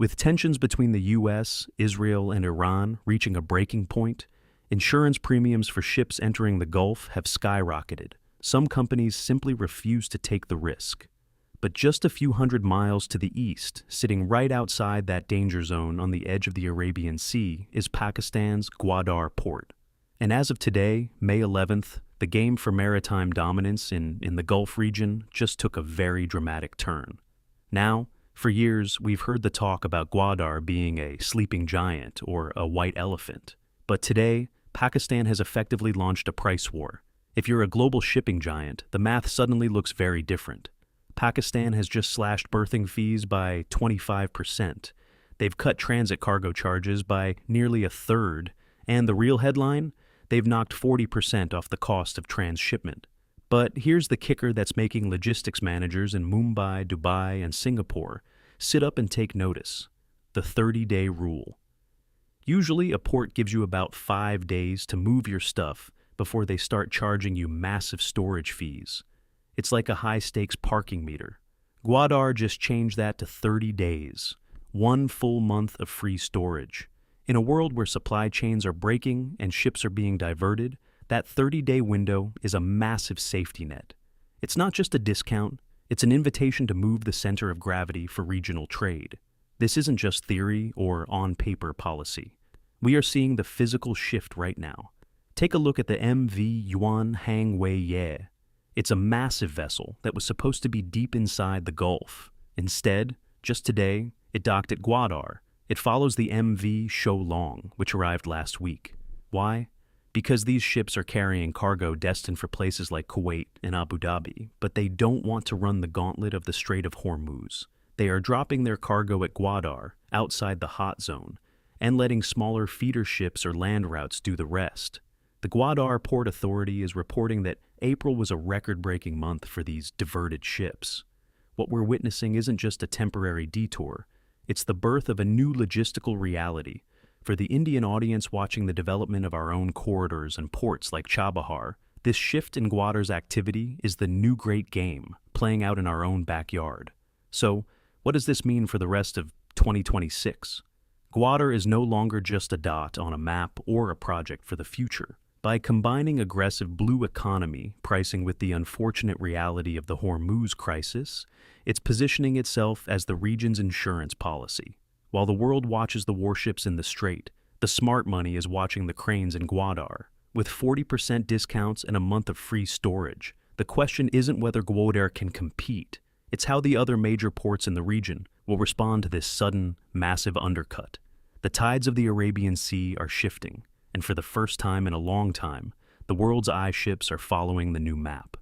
With tensions between the US, Israel, and Iran reaching a breaking point, insurance premiums for ships entering the Gulf have skyrocketed. Some companies simply refuse to take the risk. But just a few hundred miles to the east, sitting right outside that danger zone on the edge of the Arabian Sea, is Pakistan's Gwadar port. And as of today, May 11th, the game for maritime dominance in the Gulf region just took a very dramatic turn. Now, for years, we've heard the talk about Gwadar being a sleeping giant or a white elephant. But today, Pakistan has effectively launched a price war. If you're a global shipping giant, the math suddenly looks very different. Pakistan has just slashed berthing fees by 25%. They've cut transit cargo charges by nearly a third. And the real headline? They've knocked 40% off the cost of transshipment. But here's the kicker that's making logistics managers in Mumbai, Dubai, and Singapore sit up and take notice: the 30-day rule. Usually, a port gives you about 5 days to move your stuff before they start charging you massive storage fees. It's like a high-stakes parking meter. Gwadar just changed that to 30 days, 1 full month of free storage. In a world where supply chains are breaking and ships are being diverted, that 30-day window is a massive safety net. It's not just a discount, it's an invitation to move the center of gravity for regional trade. This isn't just theory or on-paper policy. We are seeing the physical shift right now. Take a look at the MV Yuan Hang Wei Ye. It's a massive vessel that was supposed to be deep inside the Gulf. Instead, just today, it docked at Gwadar. It follows the MV Shou Long, which arrived last week. Why? Because these ships are carrying cargo destined for places like Kuwait and Abu Dhabi, but they don't want to run the gauntlet of the Strait of Hormuz. They are dropping their cargo at Gwadar, outside the hot zone, and letting smaller feeder ships or land routes do the rest. The Gwadar Port Authority is reporting that April was a record-breaking month for these diverted ships. What we're witnessing isn't just a temporary detour, it's the birth of a new logistical reality. For the Indian audience watching the development of our own corridors and ports like Chabahar, this shift in Gwadar's activity is the new great game, playing out in our own backyard. So, what does this mean for the rest of 2026? Gwadar is no longer just a dot on a map or a project for the future. By combining aggressive blue economy pricing with the unfortunate reality of the Hormuz crisis, it's positioning itself as the region's insurance policy. While the world watches the warships in the Strait, the smart money is watching the cranes in Gwadar. With 40% discounts and a month of free storage, the question isn't whether Gwadar can compete, it's how the other major ports in the region will respond to this sudden, massive undercut. The tides of the Arabian Sea are shifting, and for the first time in a long time, the world's eye ships are following the new map.